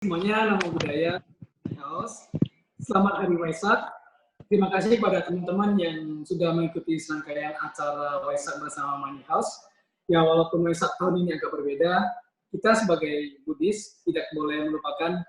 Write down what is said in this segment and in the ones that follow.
Semuanya, nama budaya House. Selamat Hari Waisak. Terima kasih pada teman-teman yang sudah mengikuti serangkaian acara Waisak bersama Money House. Ya, walaupun Waisak tahun ini agak berbeda, kita sebagai Buddhis tidak boleh melupakan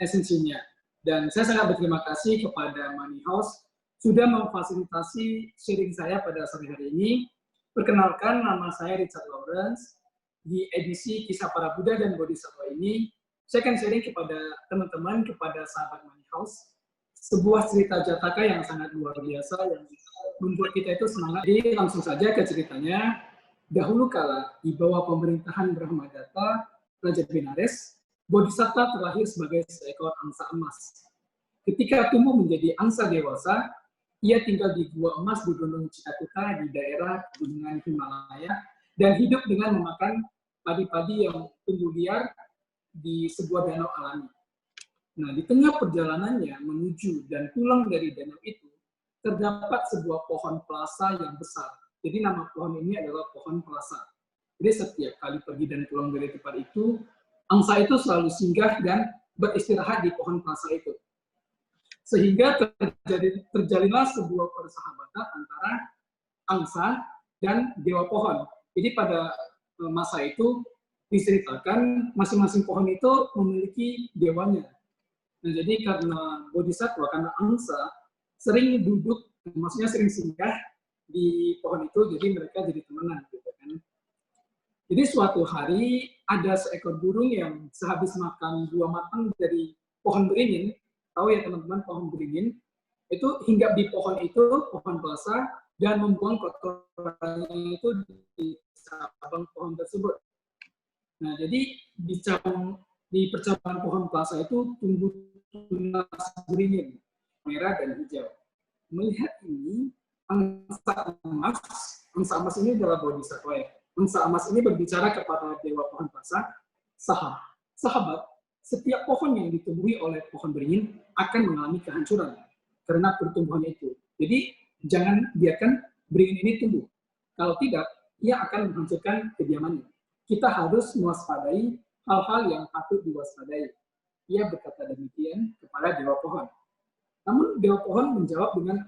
esensinya. Dan saya sangat berterima kasih kepada Money House sudah memfasilitasi sharing saya pada sore hari ini. Perkenalkan, nama saya Richard Lawrence. Di edisi Kisah Para Buddha dan Bodhisattva ini, saya akan sharing kepada teman-teman, kepada sahabat Money House, sebuah cerita Jataka yang sangat luar biasa, yang membuat kita itu semangat. Jadi langsung saja ke ceritanya. Dahulu kala, di bawah pemerintahan Brahmadatta, Raja Benares, Bodhisattva terlahir sebagai seekor angsa emas. Ketika tumbuh menjadi angsa dewasa, ia tinggal di gua emas di Gunung Citakuta di daerah Gunungan Himalaya, dan hidup dengan memakan padi-padi yang tumbuh liar di sebuah danau alami. Nah, di tengah perjalanannya menuju dan pulang dari danau itu, terdapat sebuah pohon pelasa yang besar. Jadi nama pohon ini adalah pohon pelasa. Jadi setiap kali pergi dan pulang dari tempat itu, angsa itu selalu singgah dan beristirahat di pohon pelasa itu. Sehingga terjalinlah sebuah persahabatan antara angsa dan dewa pohon. Jadi pada masa itu diceritakan masing-masing pohon itu memiliki dewanya. Nah, jadi karena bodhisattva, karena angsa sering duduk, maksudnya sering singgah di pohon itu, jadi mereka jadi temenan gitu kan. Jadi suatu hari ada seekor burung yang sehabis makan buah matang dari pohon beringin, tahu ya teman-teman pohon beringin, itu hinggap di pohon itu, pohon pelasa, dan membuang kotorannya itu di cabang pohon tersebut. Nah, jadi di percabangan pohon pelasa itu tumbuh tunas beringin, merah dan hijau. Melihat ini, angsa emas ini adalah bodhisattva ya. Angsa emas ini berbicara kepada dewa pohon pelasa, sahabat, setiap pohon yang ditumbuhi oleh pohon beringin akan mengalami kehancuran karena pertumbuhannya itu. Jadi, jangan biarkan beringin ini tumbuh. Kalau tidak, ia akan menghancurkan kediamannya. Kita harus mewaspadai hal-hal yang patut diwaspadai. Ia berkata demikian kepada dewa pohon. Namun dewa pohon menjawab dengan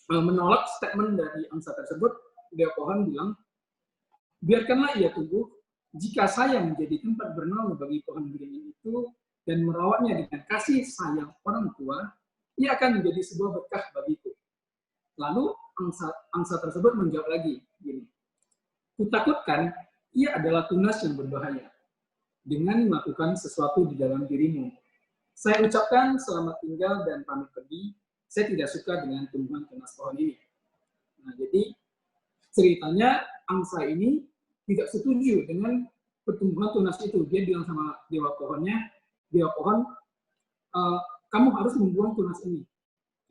menolak statement dari angsa tersebut. Dewa pohon bilang, biarkanlah ia tumbuh. Jika saya menjadi tempat bernaung bagi pohon beringin itu dan merawatnya dengan kasih sayang orang tua, ia akan menjadi sebuah berkah bagiku. Lalu angsa tersebut menjawab lagi, gini, kutakutkan ia adalah tunas yang berbahaya dengan melakukan sesuatu di dalam dirimu. Saya ucapkan selamat tinggal dan pamit pergi. Saya tidak suka dengan tumbuhan tunas pohon ini. Nah, jadi ceritanya angsa ini tidak setuju dengan pertumbuhan tunas itu. Dia bilang sama dewa pohonnya, dewa pohon, kamu harus membuang tunas ini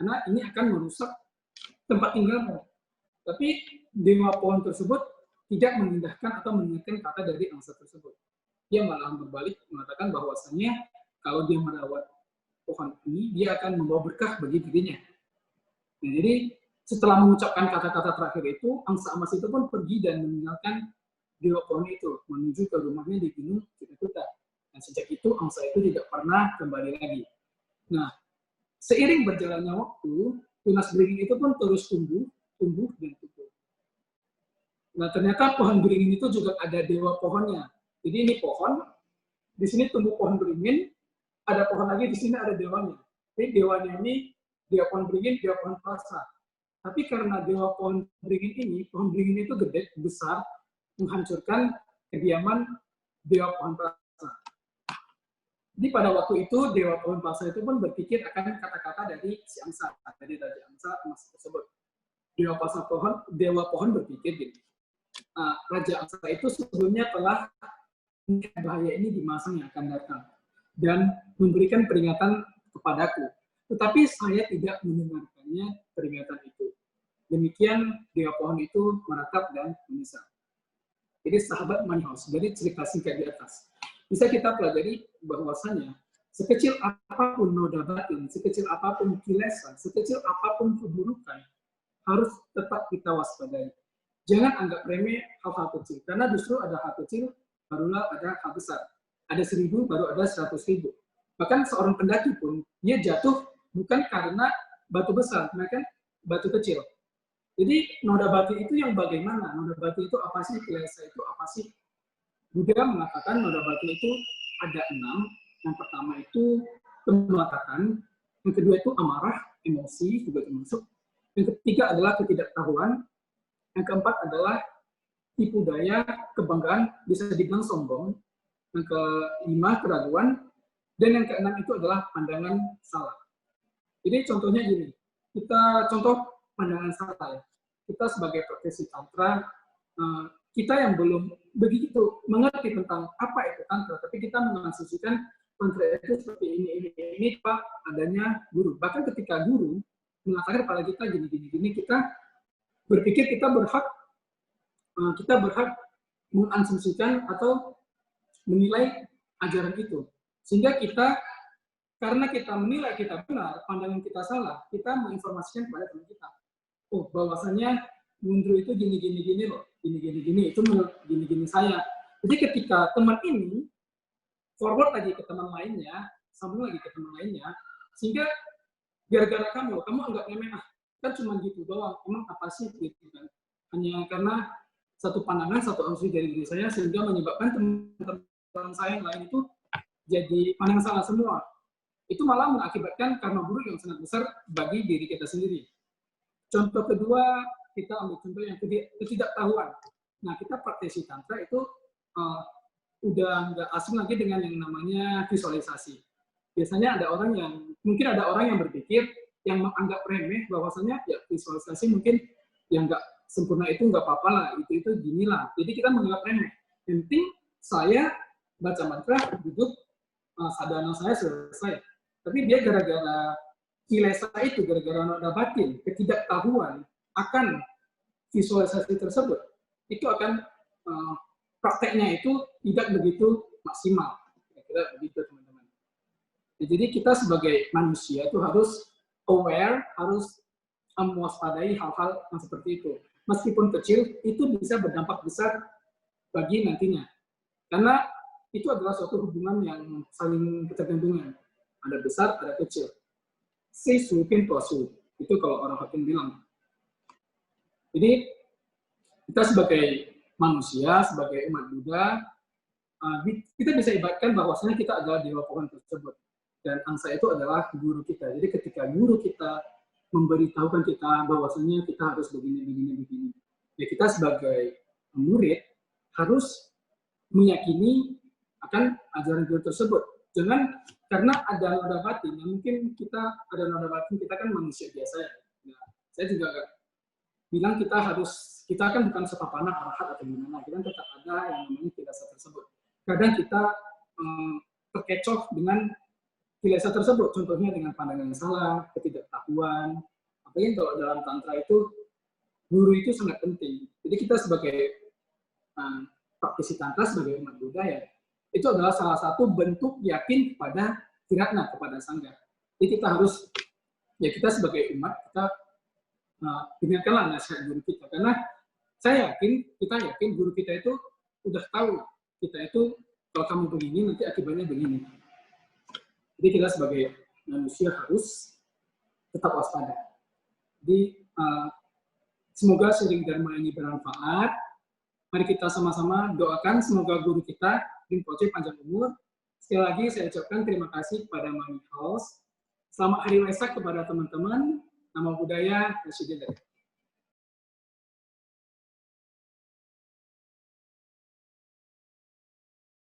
karena ini akan merusak tempat tinggalmu. Tapi dewa pohon tersebut tidak mengindahkan atau mengingatkan kata dari angsa tersebut. Dia malah berbalik mengatakan bahwasannya kalau dia merawat pohon ini, dia akan membawa berkah bagi dirinya. Nah, jadi setelah mengucapkan kata-kata terakhir itu, angsa emas itu pun pergi dan meninggalkan dewa pohon itu, menuju ke rumahnya di Gunung Citakuta. Dan sejak itu, angsa itu tidak pernah kembali lagi. Nah, seiring berjalannya waktu, tunas beringin itu pun terus tumbuh dan tumbuh. Nah, ternyata pohon beringin itu juga ada dewa pohonnya. Jadi ini pohon, di sini tumbuh pohon beringin, ada pohon lagi, di sini ada dewanya. Jadi dewanya ini, dewa pohon beringin, dewa pohon pelasa. Tapi karena dewa pohon beringin itu gede, besar, menghancurkan kediaman dewa pohon pelasa. Jadi pada waktu itu, dewa pohon pelasa itu pun berpikir akan kata-kata dari si angsa, dari Raja Angsa emas tersebut. Dewa pohon berpikir gini, Raja Angsa itu sebelumnya telah bahaya ini di masa yang akan datang dan memberikan peringatan kepadaku. Tetapi saya tidak mendengarkannya peringatan itu. Demikian dewa pohon itu meratap dan menyesal. Jadi sahabat Money House, dari cerita singkat di atas, bisa kita pelajari bahwasannya sekecil apapun noda batin, sekecil apapun kilesan, sekecil apapun keburukan, harus tetap kita waspadai. Jangan anggap remeh hal-hal kecil, karena justru ada hal kecil, barulah ada hal besar. ada 1000, baru ada 100.000. Bahkan seorang pendaki pun, dia jatuh bukan karena batu besar, melainkan batu kecil. Jadi noda batu itu yang bagaimana? Noda batu itu apa sih? Kilesa itu apa sih? Buddha mengatakan noda batu itu ada 6. Yang pertama itu kemelekatan, yang kedua itu amarah, emosi juga termasuk. Yang ketiga adalah ketidaktahuan. Yang keempat adalah tipu daya, kebanggaan, bisa dibilang sombong. Yang kelima keraguan, dan yang keenam itu adalah pandangan salah. Jadi contohnya gini, kita contoh pandangan salah ya. Kita sebagai praktisi tantra, kita yang belum begitu mengerti tentang apa itu tantra, tapi kita mengasumsikan tantra itu seperti ini Pak, adanya guru. Bahkan ketika guru mengatakan kepada kita gini, kita berpikir kita berhak mengasumsikan atau menilai ajaran itu. Sehingga kita, karena kita menilai kita benar, pandangan kita salah, kita menginformasikan kepada teman kita. Oh, bahwasanya mundur itu gini loh, gini, itu menurut gini saya. Jadi ketika teman ini forward lagi ke teman lainnya, sambung lagi ke teman lainnya, sehingga gara-gara kamu anggap remeh, kan cuma gitu doang, emang apa sih gitu kan? Hanya karena satu pandangan, satu asumsi dari diri saya, sehingga menyebabkan teman-teman saya yang lain itu jadi pandangan salah semua. Itu malah mengakibatkan karma buruk yang sangat besar bagi diri kita sendiri. Contoh kedua, kita ambil contoh yang ketidaktahuan. Nah, kita praktisi tantra itu udah nggak asing lagi dengan yang namanya visualisasi. Biasanya mungkin ada orang yang berpikir, yang menganggap remeh bahwasanya ya visualisasi mungkin yang nggak sempurna itu nggak apa-apa lah, itu ginilah. Jadi kita menganggap remeh. Yang penting saya baca mantra, duduk, sadhana saya selesai. Tapi dia gara-gara kilesa itu, gara-gara noda batin, ketidaktahuan akan visualisasi tersebut, itu akan prakteknya itu tidak begitu maksimal. Kira-kira begitu, teman-teman. Jadi kita sebagai manusia itu harus aware, harus mewaspadai hal-hal yang seperti itu. Meskipun kecil, itu bisa berdampak besar bagi nantinya. Karena itu adalah suatu hubungan yang saling ketergantungan. Ada besar, ada kecil. Si suipin tosu. Itu kalau orang Hokkien bilang. Jadi, kita sebagai manusia, sebagai umat Buddha, kita bisa ibaratkan bahwasanya kita adalah dewa pohon tersebut. Dan angsa itu adalah guru kita. Jadi ketika guru kita memberitahukan kita bahwasanya kita harus begini. Ya kita sebagai murid harus meyakini akan ajaran guru tersebut. Jangan karena ada noda batin, mungkin kita ada noda batin, kita kan manusia biasa ya. Nah, saya juga bilang kita kan bukan setapana arahat atau gimana, kita tetap ada yang namanya kilesa tersebut. Kadang kita terkecoh dengan kilesa tersebut, contohnya dengan pandangan yang salah, ketidaktahuan. Apalagi kalau dalam tantra itu, guru itu sangat penting. Jadi kita sebagai praktisi tantra, sebagai umat Buddha ya, itu adalah salah satu bentuk yakin kepada tiratna, kepada sangga. Jadi kita harus, ya kita sebagai umat, kita dengarkanlah nasihat guru kita. Karena kita yakin guru kita itu udah tahu, kita itu kalau kamu begini, nanti akibatnya begini. Jadi kita sebagai manusia harus tetap waspada. Jadi semoga sharing dharma ini bermanfaat. Mari kita sama-sama doakan semoga guru kita Rinpoche panjang umur. Sekali lagi saya ucapkan terima kasih kepada Mami House. Selamat Hari Waisak kepada teman-teman. Namo Buddhaya, Namo Buddhaya.